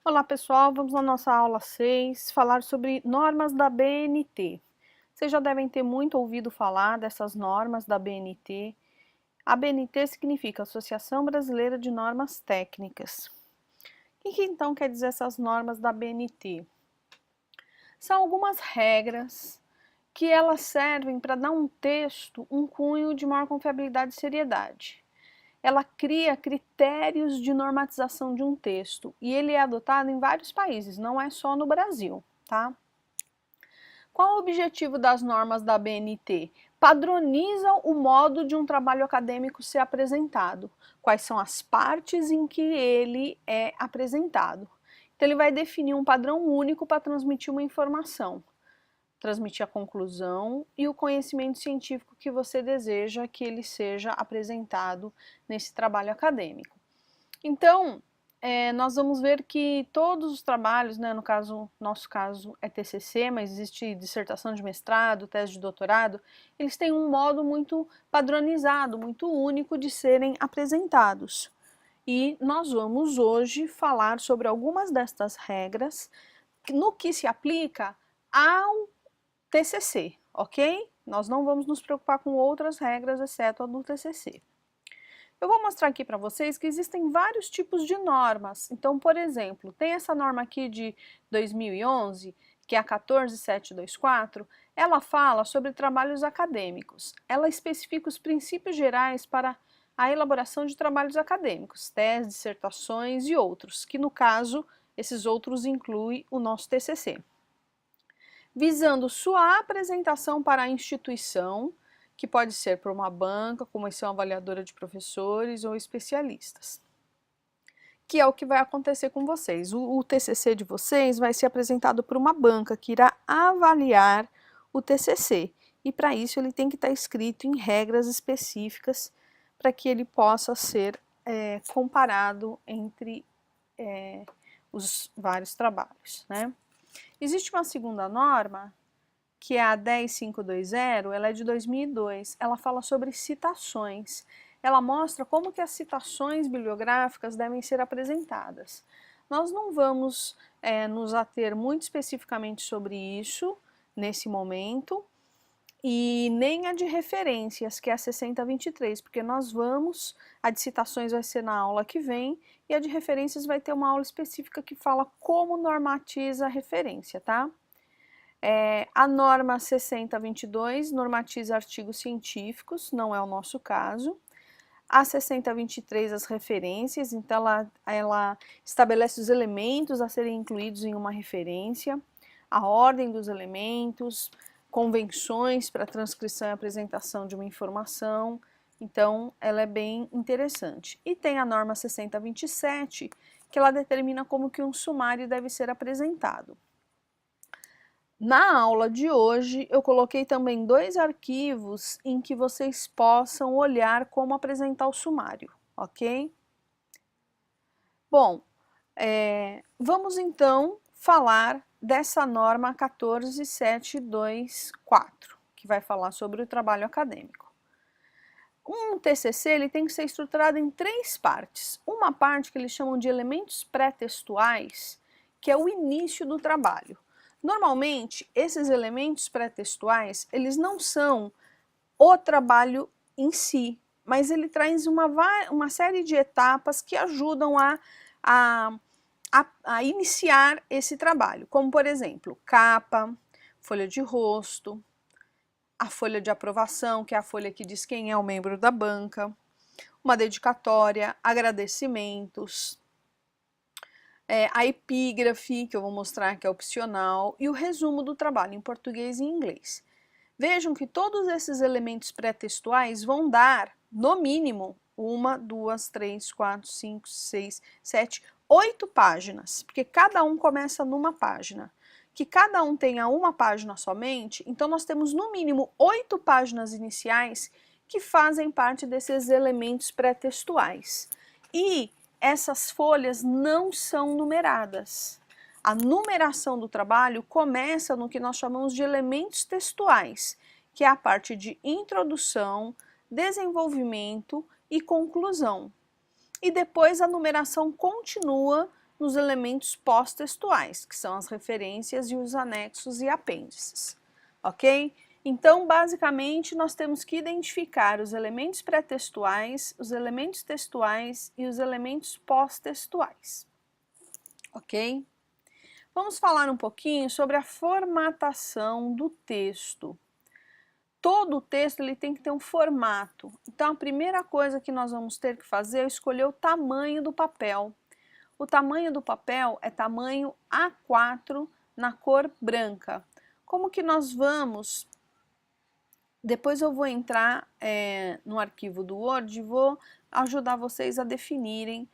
Olá pessoal, vamos na nossa aula 6, falar sobre normas da BNT. Vocês já devem ter muito ouvido falar dessas normas da BNT. A BNT significa Associação Brasileira de Normas Técnicas. O que então quer dizer essas normas da BNT? São algumas regras que elas servem para dar um texto um cunho de maior confiabilidade e seriedade. Ela cria critérios de normatização de um texto e ele é adotado em vários países, não é só no Brasil, tá? Qual o objetivo das normas da BNT? Padronizam o modo de um trabalho acadêmico ser apresentado, quais são as partes em que ele é apresentado. Então ele vai definir um padrão único para transmitir uma informação, transmitir a conclusão e o conhecimento científico que você deseja que ele seja apresentado nesse trabalho acadêmico. Então, nós vamos ver que todos os trabalhos, né, nosso caso é TCC, mas existe dissertação de mestrado, tese de doutorado, eles têm um modo muito padronizado, muito único de serem apresentados. E nós vamos hoje falar sobre algumas destas regras no que se aplica ao TCC, ok? Nós não vamos nos preocupar com outras regras, exceto a do TCC. Eu vou mostrar aqui para vocês que existem vários tipos de normas. Então, por exemplo, tem essa norma aqui de 2011, que é a 14724, ela fala sobre trabalhos acadêmicos. Ela especifica os princípios gerais para a elaboração de trabalhos acadêmicos, teses, dissertações e outros, que no caso, esses outros incluem o nosso TCC. Visando sua apresentação para a instituição, que pode ser por uma banca, comissão avaliadora de professores ou especialistas. Que é o que vai acontecer com vocês. O TCC de vocês vai ser apresentado por uma banca que irá avaliar o TCC. E para isso ele tem que estar escrito em regras específicas para que ele possa ser comparado entre os vários trabalhos, né? Existe uma segunda norma, que é a 10520, ela é de 2002, ela fala sobre citações. Ela mostra como que as citações bibliográficas devem ser apresentadas. Nós não vamos nos ater muito especificamente sobre isso nesse momento, e nem a de referências, que é a 6023, porque a de citações vai ser na aula que vem, e a de referências vai ter uma aula específica que fala como normatiza a referência, tá? A norma 6022 normatiza artigos científicos, não é o nosso caso. A 6023 as referências, então ela estabelece os elementos a serem incluídos em uma referência, a ordem dos elementos, convenções para transcrição e apresentação de uma informação, então ela é bem interessante. E tem a norma 6027, que ela determina como que um sumário deve ser apresentado. Na aula de hoje, eu coloquei também 2 arquivos em que vocês possam olhar como apresentar o sumário, ok? Bom, vamos então falar dessa norma 14724, que vai falar sobre o trabalho acadêmico. Um TCC ele tem que ser estruturado em 3 partes. Uma parte que eles chamam de elementos pré-textuais, que é o início do trabalho. Normalmente, esses elementos pré-textuais, eles não são o trabalho em si, mas ele traz uma série de etapas que ajudam a iniciar esse trabalho, como por exemplo, capa, folha de rosto, a folha de aprovação, que é a folha que diz quem é o membro da banca, uma dedicatória, agradecimentos, a epígrafe, que eu vou mostrar que é opcional, e o resumo do trabalho em português e em inglês. Vejam que todos esses elementos pré-textuais vão dar, no mínimo, 1, 2, 3, 4, 5, 6, 7, 8 páginas, porque cada um começa numa página. Que cada um tenha uma página somente, então nós temos no mínimo 8 páginas iniciais que fazem parte desses elementos pré-textuais. E essas folhas não são numeradas. A numeração do trabalho começa no que nós chamamos de elementos textuais, que é a parte de introdução, desenvolvimento e conclusão. E depois a numeração continua nos elementos pós-textuais, que são as referências e os anexos e apêndices, ok? Então, basicamente, nós temos que identificar os elementos pré-textuais, os elementos textuais e os elementos pós-textuais, ok? Vamos falar um pouquinho sobre a formatação do texto. Todo o texto ele tem que ter um formato. Então, a primeira coisa que nós vamos ter que fazer é escolher o tamanho do papel. O tamanho do papel é tamanho A4 na cor branca. Como que nós vamos... Depois eu vou entrar no arquivo do Word e vou ajudar vocês a definirem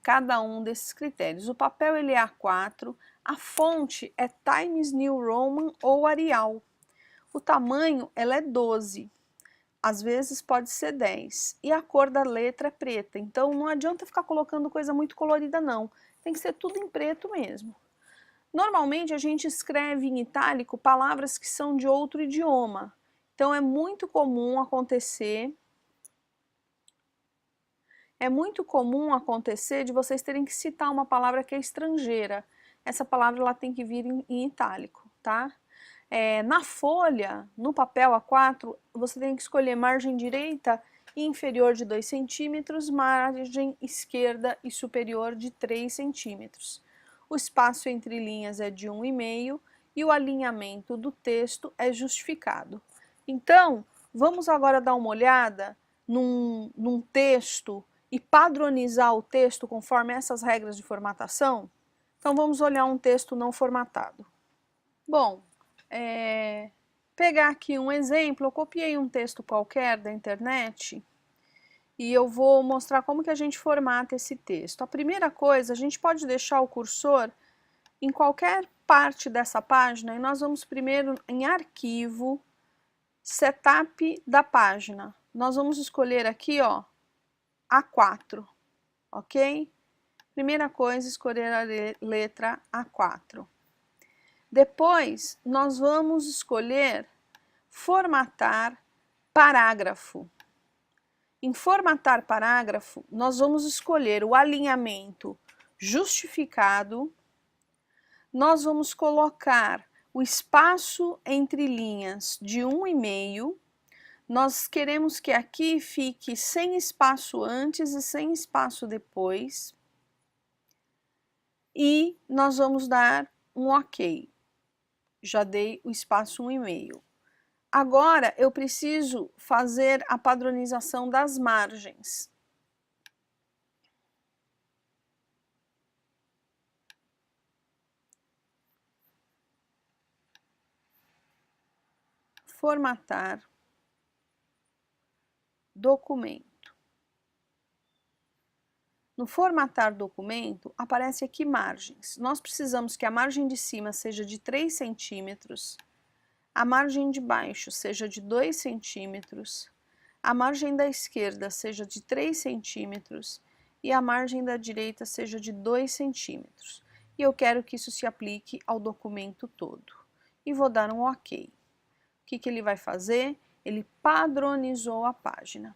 cada um desses critérios. O papel ele é A4, a fonte é Times New Roman ou Arial. O tamanho ela é 12, às vezes pode ser 10. E a cor da letra é preta, então não adianta ficar colocando coisa muito colorida não, tem que ser tudo em preto mesmo. Normalmente a gente escreve em itálico palavras que são de outro idioma. Então é muito comum acontecer de vocês terem que citar uma palavra que é estrangeira. Essa palavra ela tem que vir em itálico, tá? Na folha, no papel A4, você tem que escolher margem direita e inferior de 2 centímetros, margem esquerda e superior de 3 centímetros. O espaço entre linhas é de 1,5 e o alinhamento do texto é justificado. Então, vamos agora dar uma olhada num texto e padronizar o texto conforme essas regras de formatação? Então, vamos olhar um texto não formatado. Bom, pegar aqui um exemplo, eu copiei um texto qualquer da internet e eu vou mostrar como que a gente formata esse texto. A primeira coisa, a gente pode deixar o cursor em qualquer parte dessa página e nós vamos primeiro em Arquivo, Setup da página. Nós vamos escolher aqui, ó, A4, ok? Primeira coisa, escolher a letra A4. Depois, nós vamos escolher formatar parágrafo. Em formatar parágrafo, nós vamos escolher o alinhamento justificado, nós vamos colocar o espaço entre linhas de 1,5, nós queremos que aqui fique sem espaço antes e sem espaço depois, e nós vamos dar um OK. Já dei o espaço 1,5. Agora eu preciso fazer a padronização das margens. Formatar documento. No formatar documento, aparece aqui margens. Nós precisamos que a margem de cima seja de 3 centímetros, a margem de baixo seja de 2 centímetros, a margem da esquerda seja de 3 centímetros e a margem da direita seja de 2 centímetros. E eu quero que isso se aplique ao documento todo. E vou dar um OK. O que ele vai fazer? Ele padronizou a página.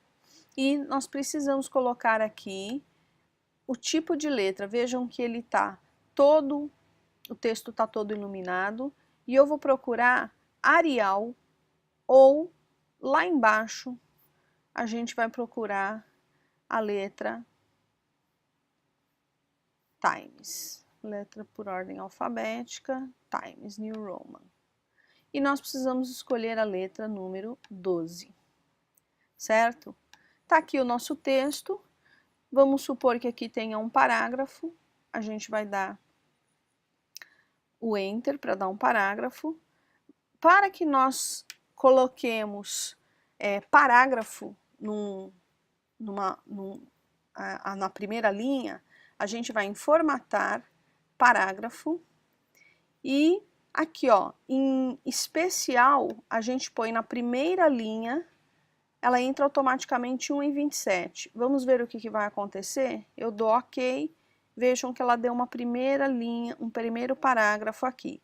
E nós precisamos colocar aqui o tipo de letra. Vejam que ele tá todo, o texto está todo iluminado. E eu vou procurar Arial ou lá embaixo a gente vai procurar a letra Times. Letra por ordem alfabética, Times New Roman. E nós precisamos escolher a letra número 12, certo? Tá aqui o nosso texto, vamos supor que aqui tenha um parágrafo, a gente vai dar o Enter para dar um parágrafo. Para que nós coloquemos parágrafo na primeira linha, a gente vai em Formatar, Parágrafo, e aqui, ó, em especial, a gente põe na primeira linha, ela entra automaticamente 1,27. Vamos ver o que vai acontecer? Eu dou OK, vejam que ela deu uma primeira linha, um primeiro parágrafo aqui.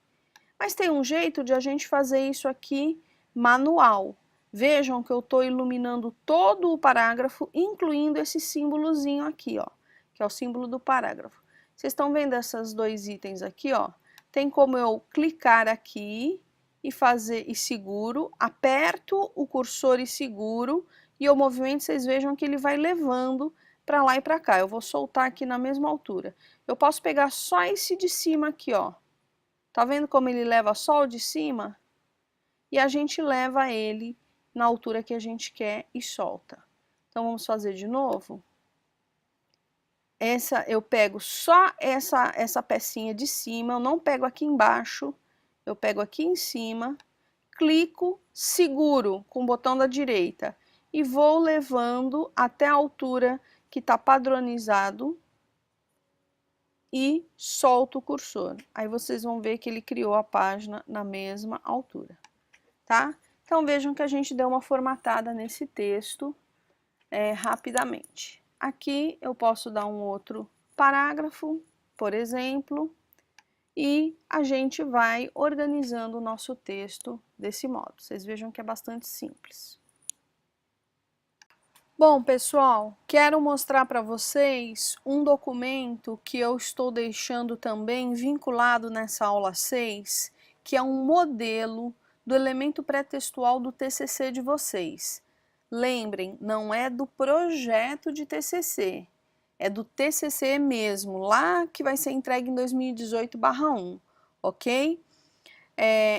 Mas tem um jeito de a gente fazer isso aqui manual. Vejam que eu estou iluminando todo o parágrafo, incluindo esse símbolozinho aqui, ó, que é o símbolo do parágrafo. Vocês estão vendo esses dois itens aqui, ó? Tem como eu clicar aqui e fazer e seguro, aperto o cursor e seguro, e o movimento, vocês vejam que ele vai levando para lá e para cá. Eu vou soltar aqui na mesma altura. Eu posso pegar só esse de cima aqui, ó. Tá vendo como ele leva só o de cima? E a gente leva ele na altura que a gente quer e solta. Então vamos fazer de novo. Eu pego só essa pecinha de cima, eu não pego aqui embaixo, eu pego aqui em cima, clico, seguro com o botão da direita e vou levando até a altura que está padronizado e solto o cursor. Aí vocês vão ver que ele criou a página na mesma altura, tá? Então vejam que a gente deu uma formatada nesse texto rapidamente. Aqui eu posso dar um outro parágrafo, por exemplo, e a gente vai organizando o nosso texto desse modo. Vocês vejam que é bastante simples. Bom, pessoal, quero mostrar para vocês um documento que eu estou deixando também vinculado nessa aula 6, que é um modelo do elemento pré-textual do TCC de vocês. Lembrem, não é do projeto de TCC, é do TCC mesmo, lá que vai ser entregue em 2018/1, ok?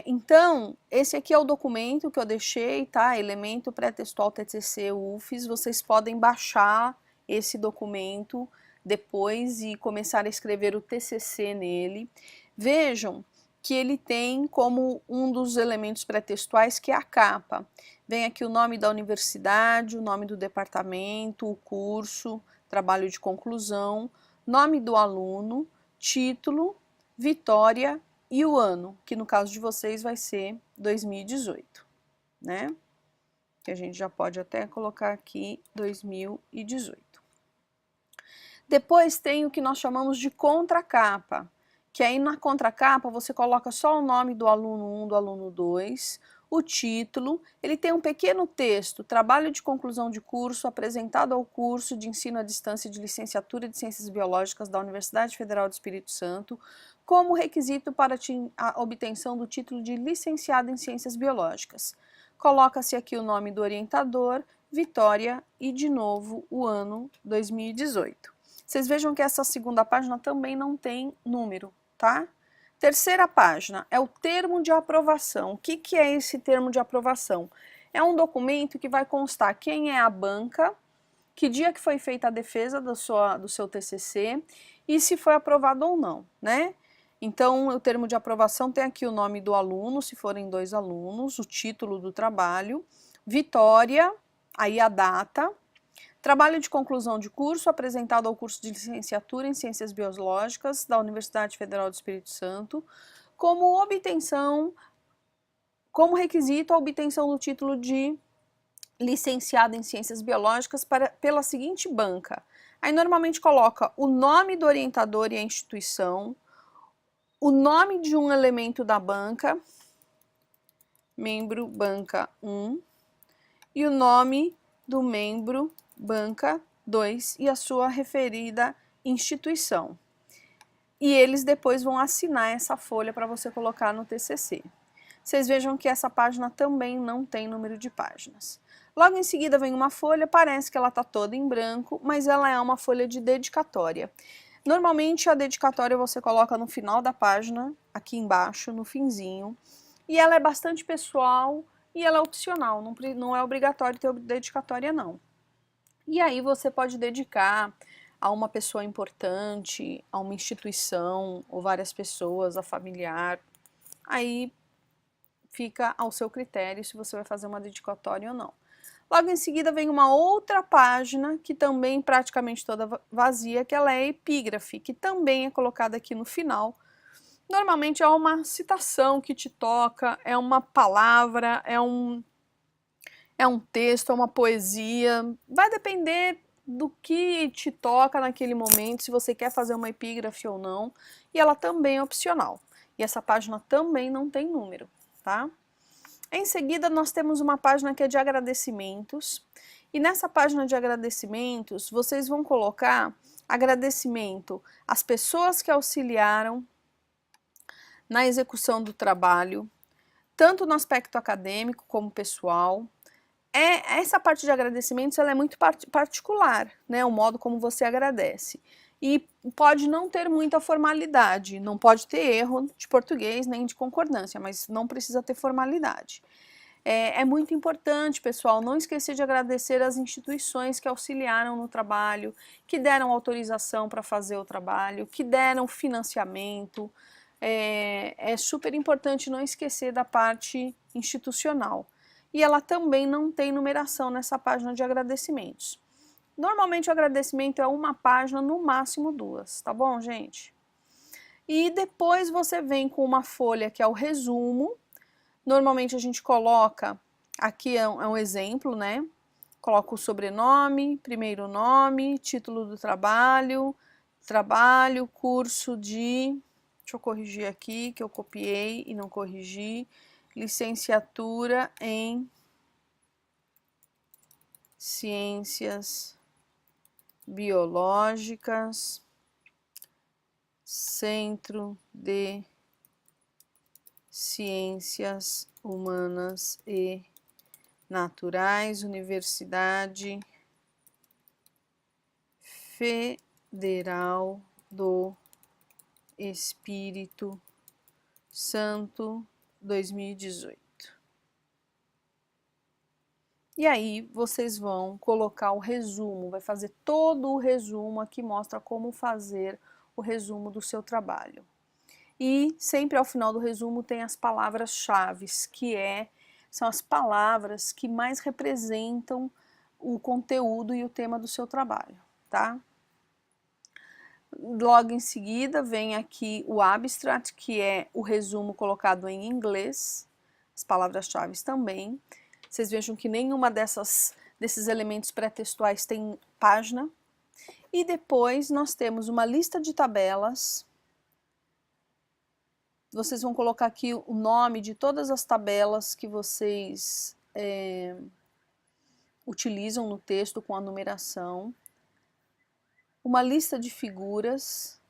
Então, esse aqui é o documento que eu deixei, tá? Elemento pré-textual TCC UFES, vocês podem baixar esse documento depois e começar a escrever o TCC nele. Vejam que ele tem como um dos elementos pré-textuais que é a capa. Vem aqui o nome da universidade, o nome do departamento, o curso, trabalho de conclusão, nome do aluno, título, vitória e o ano, que no caso de vocês vai ser 2018, né? Que a gente já pode até colocar aqui 2018. Depois tem o que nós chamamos de contracapa, que aí na contracapa você coloca só o nome do aluno 1, do aluno 2, o título, ele tem um pequeno texto, trabalho de conclusão de curso apresentado ao curso de ensino à distância de licenciatura de Ciências Biológicas da Universidade Federal do Espírito Santo, como requisito para a obtenção do título de licenciado em Ciências Biológicas. Coloca-se aqui o nome do orientador, Vitória e de novo o ano 2018. Vocês vejam que essa segunda página também não tem número, tá? Terceira página é o termo de aprovação. O que é esse termo de aprovação? É um documento que vai constar quem é a banca, que dia que foi feita a defesa do seu TCC e se foi aprovado ou não, né? Então, o termo de aprovação tem aqui o nome do aluno, se forem 2 alunos, o título do trabalho, vitória, aí a data, trabalho de conclusão de curso apresentado ao curso de licenciatura em Ciências Biológicas da Universidade Federal do Espírito Santo, como requisito a obtenção do título de licenciado em Ciências Biológicas pela seguinte banca. Aí normalmente coloca o nome do orientador e a instituição, o nome de um elemento da banca, membro banca 1, e o nome do membro banca 2 e a sua referida instituição. E eles depois vão assinar essa folha para você colocar no TCC. Vocês vejam que essa página também não tem número de páginas. Logo em seguida vem uma folha, parece que ela está toda em branco, mas ela é uma folha de dedicatória. Normalmente a dedicatória você coloca no final da página, aqui embaixo, no finzinho, e ela é bastante pessoal e ela é opcional, não é obrigatório ter dedicatória não. E aí você pode dedicar a uma pessoa importante, a uma instituição, ou várias pessoas, a familiar, aí fica ao seu critério se você vai fazer uma dedicatória ou não. Logo em seguida vem uma outra página, que também praticamente toda vazia, que ela é epígrafe, que também é colocada aqui no final. Normalmente é uma citação que te toca, é uma palavra, é um texto, é uma poesia, vai depender do que te toca naquele momento, se você quer fazer uma epígrafe ou não, e ela também é opcional. E essa página também não tem número, tá? Em seguida, nós temos uma página que é de agradecimentos, e nessa página de agradecimentos, vocês vão colocar agradecimento às pessoas que auxiliaram na execução do trabalho, tanto no aspecto acadêmico como pessoal. Essa parte de agradecimentos ela é muito particular, né? O modo como você agradece. E pode não ter muita formalidade, não pode ter erro de português nem de concordância, mas não precisa ter formalidade. É muito importante, pessoal, não esquecer de agradecer as instituições que auxiliaram no trabalho, que deram autorização para fazer o trabalho, que deram financiamento. É super importante não esquecer da parte institucional. E ela também não tem numeração nessa página de agradecimentos. Normalmente o agradecimento é uma página, no máximo 2, tá bom, gente? E depois você vem com uma folha que é o resumo. Normalmente a gente coloca, aqui é um exemplo, né? Coloca o sobrenome, primeiro nome, título do trabalho, curso de... Deixa eu corrigir aqui, que eu copiei e não corrigi. Licenciatura em Ciências Biológicas, Centro de Ciências Humanas e Naturais, Universidade Federal do Espírito Santo, 2018. E aí vocês vão colocar o resumo, vai fazer todo o resumo aqui, mostra como fazer o resumo do seu trabalho. E sempre ao final do resumo tem as palavras-chave, que são as palavras que mais representam o conteúdo e o tema do seu trabalho, tá? Logo em seguida vem aqui o abstract, que é o resumo colocado em inglês, as palavras-chave também. Vocês vejam que nenhuma desses elementos pré-textuais tem página. E depois nós temos uma lista de tabelas. Vocês vão colocar aqui o nome de todas as tabelas que vocês utilizam no texto com a numeração. Uma lista de figuras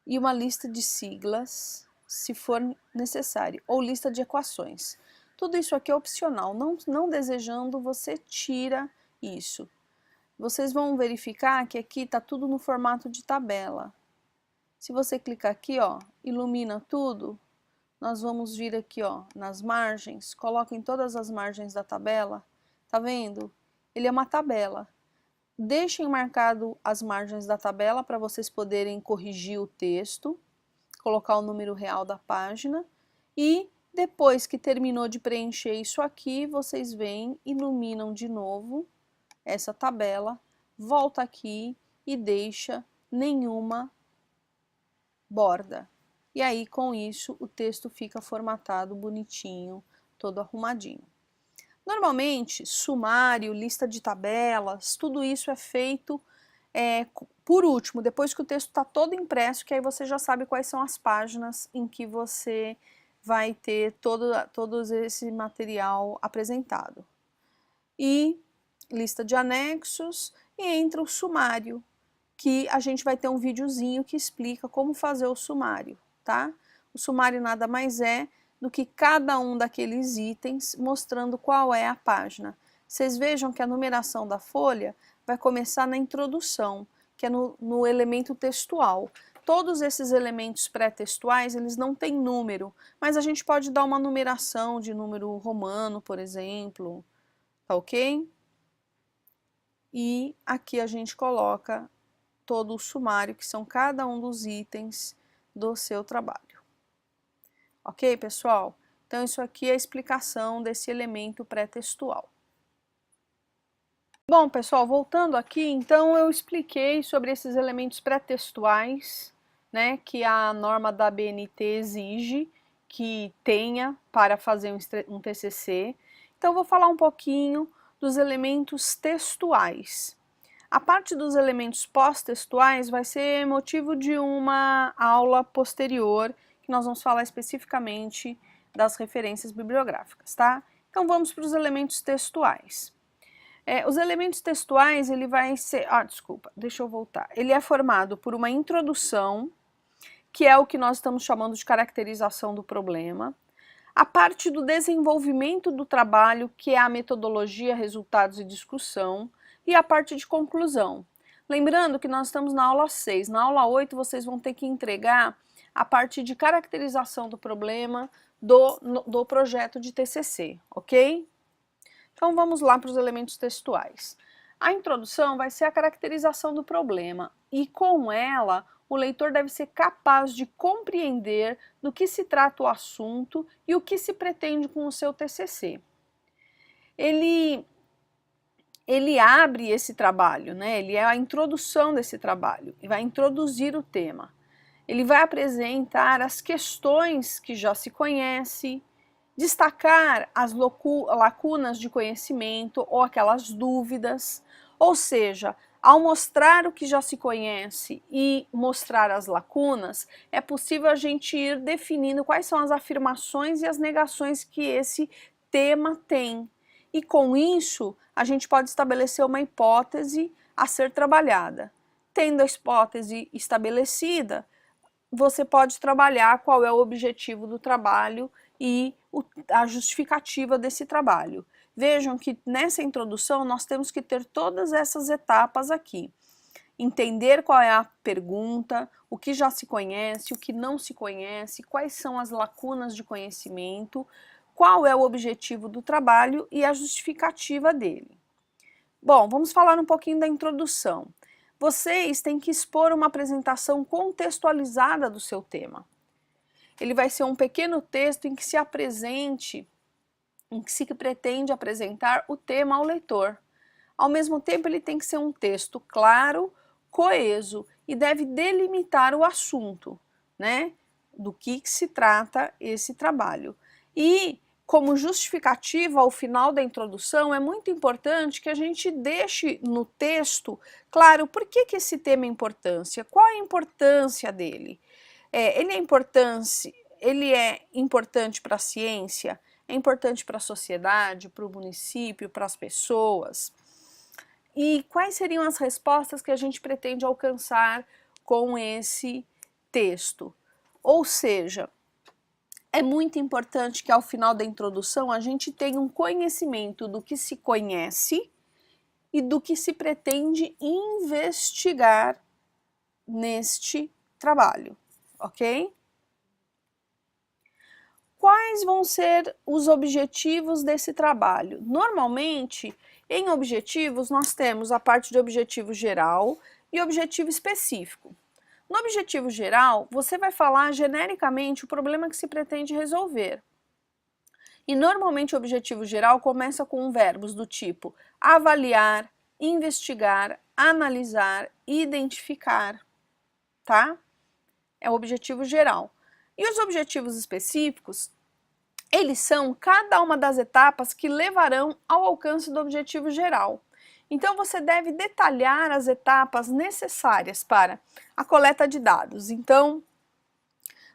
e uma lista de siglas, se for necessário, ou lista de equações. Tudo isso aqui é opcional, não desejando, você tira isso. Vocês vão verificar que aqui está tudo no formato de tabela. Se você clicar aqui, ó, ilumina tudo, nós vamos vir aqui, ó, nas margens, coloquem todas as margens da tabela, tá vendo? Ele é uma tabela. Deixem marcado as margens da tabela para vocês poderem corrigir o texto, colocar o número real da página e depois que terminou de preencher isso aqui, vocês vêm, iluminam de novo essa tabela, volta aqui e deixa nenhuma borda. E aí, com isso, o texto fica formatado bonitinho, todo arrumadinho. Normalmente, sumário, lista de tabelas, tudo isso é feito por último, depois que o texto está todo impresso, que aí você já sabe quais são as páginas em que você vai ter todo esse material apresentado. E lista de anexos e entra o sumário, que a gente vai ter um videozinho que explica como fazer o sumário, tá? O sumário nada mais é do que cada um daqueles itens mostrando qual é a página. Vocês vejam que a numeração da folha vai começar na introdução, que é no elemento textual. Todos esses elementos pré-textuais, eles não têm número, mas a gente pode dar uma numeração de número romano, por exemplo, tá ok? E aqui a gente coloca todo o sumário, que são cada um dos itens do seu trabalho. Ok, pessoal? Então, isso aqui é a explicação desse elemento pré-textual. Bom, pessoal, voltando aqui, então eu expliquei sobre esses elementos pré-textuais, né, que a norma da ABNT exige que tenha para fazer um TCC. Então, eu vou falar um pouquinho dos elementos textuais. A parte dos elementos pós-textuais vai ser motivo de uma aula posterior, que nós vamos falar especificamente das referências bibliográficas, tá? Então vamos para os elementos textuais. Os elementos textuais, ele vai ser... desculpa, deixa eu voltar. Ele é formado por uma introdução, que é o que nós estamos chamando de caracterização do problema. A parte do desenvolvimento do trabalho, que é a metodologia, resultados e discussão. E a parte de conclusão. Lembrando que nós estamos na aula 6. Na aula 8, vocês vão ter que entregar a parte de caracterização do problema do projeto de TCC, ok? Então vamos lá para os elementos textuais. A introdução vai ser a caracterização do problema e com ela o leitor deve ser capaz de compreender do que se trata o assunto e o que se pretende com o seu TCC. Ele abre esse trabalho, né? Ele é a introdução desse trabalho e vai introduzir o tema. Ele vai apresentar as questões que já se conhece, destacar as lacunas de conhecimento ou aquelas dúvidas, ou seja, ao mostrar o que já se conhece e mostrar as lacunas, é possível a gente ir definindo quais são as afirmações e as negações que esse tema tem. E com isso, a gente pode estabelecer uma hipótese a ser trabalhada. Tendo a hipótese estabelecida, você pode trabalhar qual é o objetivo do trabalho e a justificativa desse trabalho. Vejam que nessa introdução nós temos que ter todas essas etapas aqui. Entender qual é a pergunta, o que já se conhece, o que não se conhece, quais são as lacunas de conhecimento, qual é o objetivo do trabalho e a justificativa dele. Bom, vamos falar um pouquinho da introdução. Vocês têm que expor uma apresentação contextualizada do seu tema. Ele vai ser um pequeno texto em que se apresente, em que se pretende apresentar o tema ao leitor. Ao mesmo tempo, ele tem que ser um texto claro, coeso e deve delimitar o assunto, né? Do que se trata esse trabalho. E, como justificativa ao final da introdução, é muito importante que a gente deixe no texto claro por que esse tema é importância, qual é a importância dele. Ele é importante para a ciência, é importante para a sociedade, para o município, para as pessoas. E quais seriam as respostas que a gente pretende alcançar com esse texto? Ou seja, é muito importante que ao final da introdução a gente tenha um conhecimento do que se conhece e do que se pretende investigar neste trabalho, ok? Quais vão ser os objetivos desse trabalho? Normalmente, em objetivos, nós temos a parte de objetivo geral e objetivo específico. No objetivo geral, você vai falar genericamente o problema que se pretende resolver. E normalmente o objetivo geral começa com verbos do tipo avaliar, investigar, analisar, identificar, tá? É o objetivo geral. E os objetivos específicos, eles são cada uma das etapas que levarão ao alcance do objetivo geral. Então você deve detalhar as etapas necessárias para a coleta de dados. Então,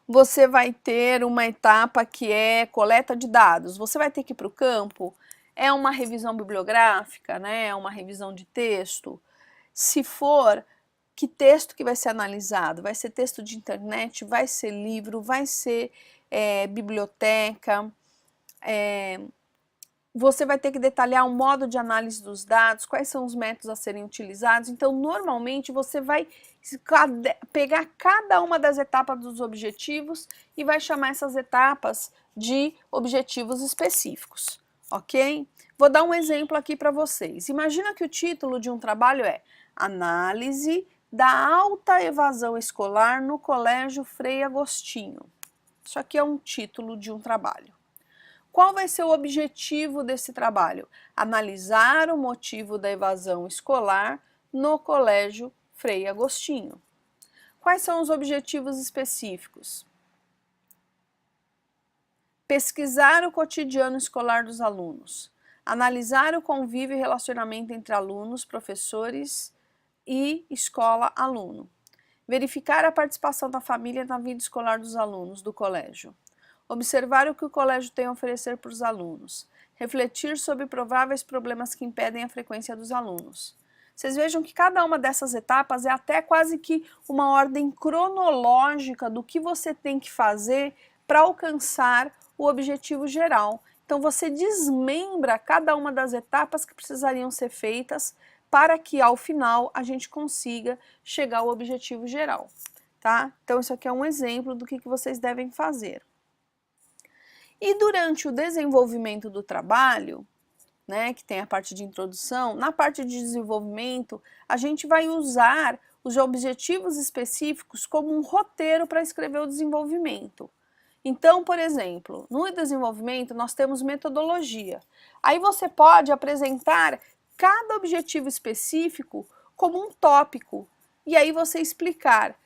você vai ter uma etapa que é coleta de dados. Você vai ter que ir para o campo, é uma revisão bibliográfica, né? É uma revisão de texto. Se for, que texto que vai ser analisado? Vai ser texto de internet, vai ser livro, vai ser biblioteca. Você vai ter que detalhar o modo de análise dos dados, quais são os métodos a serem utilizados. Então, normalmente, você vai pegar cada uma das etapas dos objetivos e vai chamar essas etapas de objetivos específicos, ok? Vou dar um exemplo aqui para vocês. Imagina que o título de um trabalho é Análise da alta evasão escolar no Colégio Frei Agostinho. Isso aqui é um título de um trabalho. Qual vai ser o objetivo desse trabalho? Analisar o motivo da evasão escolar no Colégio Frei Agostinho. Quais são os objetivos específicos? Pesquisar o cotidiano escolar dos alunos. Analisar o convívio e relacionamento entre alunos, professores e escola-aluno. Verificar a participação da família na vida escolar dos alunos do colégio. observar o que o colégio tem a oferecer para os alunos, refletir sobre prováveis problemas que impedem a frequência dos alunos. Vocês vejam que cada uma dessas etapas é até quase que uma ordem cronológica do que você tem que fazer para alcançar o objetivo geral. Então você desmembra cada uma das etapas que precisariam ser feitas para que ao final a gente consiga chegar ao objetivo geral, tá? Então isso aqui é um exemplo do que vocês devem fazer. E durante o desenvolvimento do trabalho, né, que tem a parte de introdução, na parte de desenvolvimento, a gente vai usar os objetivos específicos como um roteiro para escrever o desenvolvimento. Então, por exemplo, no desenvolvimento nós temos metodologia. Aí você pode apresentar cada objetivo específico como um tópico, e aí você explicar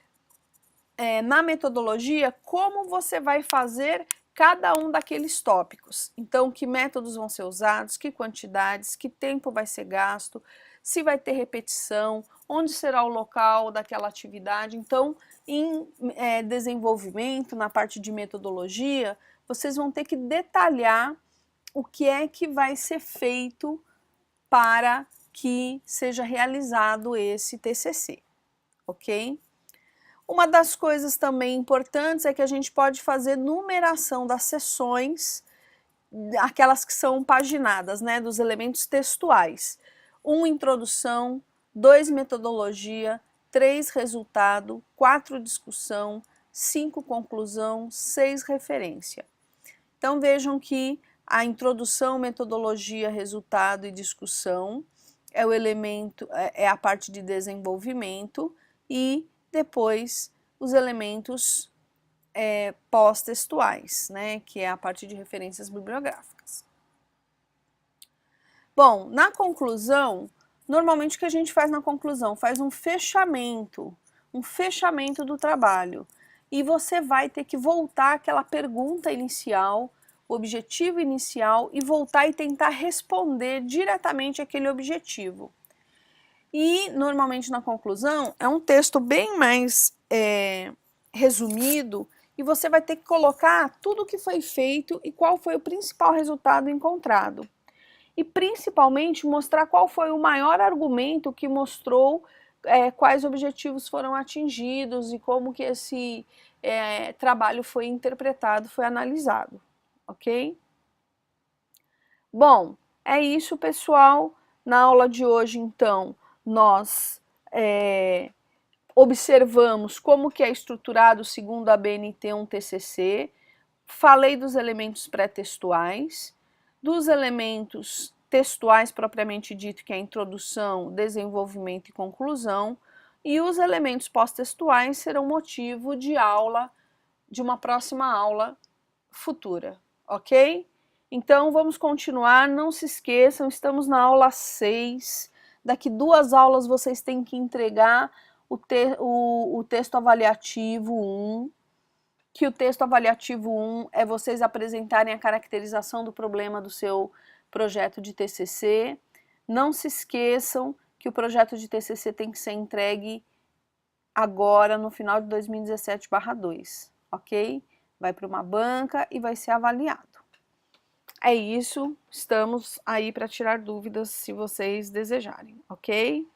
na metodologia como você vai fazer cada um daqueles tópicos. Então, que métodos vão ser usados, que quantidades, que tempo vai ser gasto, se vai ter repetição, onde será o local daquela atividade. Então, em desenvolvimento, na parte de metodologia, vocês vão ter que detalhar o que é que vai ser feito para que seja realizado esse TCC, ok? Uma das coisas também importantes é que a gente pode fazer numeração das sessões, aquelas que são paginadas, né, dos elementos textuais. 1, introdução, 2, metodologia, 3, resultado, 4, discussão, 5, conclusão, 6, referência. Então vejam que a introdução, metodologia, resultado e discussão é o elemento, é a parte de desenvolvimento, e depois os elementos pós-textuais, né, que é a parte de referências bibliográficas. Bom, na conclusão, normalmente o que a gente faz na conclusão? Faz um fechamento do trabalho. E você vai ter que voltar àquela pergunta inicial, o objetivo inicial, e voltar e tentar responder diretamente aquele objetivo. E, normalmente, na conclusão, é um texto bem mais resumido, e você vai ter que colocar tudo o que foi feito e qual foi o principal resultado encontrado. E, principalmente, mostrar qual foi o maior argumento que mostrou quais objetivos foram atingidos e como que esse trabalho foi interpretado, foi analisado, ok? Bom, é isso, pessoal. Na aula de hoje, então, nós observamos como que é estruturado, segundo a BNT, um TCC, falei dos elementos pré-textuais, dos elementos textuais propriamente dito, que é a introdução, desenvolvimento e conclusão, e os elementos pós-textuais serão motivo de aula, de uma próxima aula futura, ok? Então vamos continuar, não se esqueçam, estamos na aula 6, daqui 2 aulas vocês têm que entregar o texto avaliativo 1, que o texto avaliativo 1 é vocês apresentarem a caracterização do problema do seu projeto de TCC. Não se esqueçam que o projeto de TCC tem que ser entregue agora, no final de 2017/2, ok? Vai para uma banca e vai ser avaliado. É isso, estamos aí para tirar dúvidas se vocês desejarem, ok?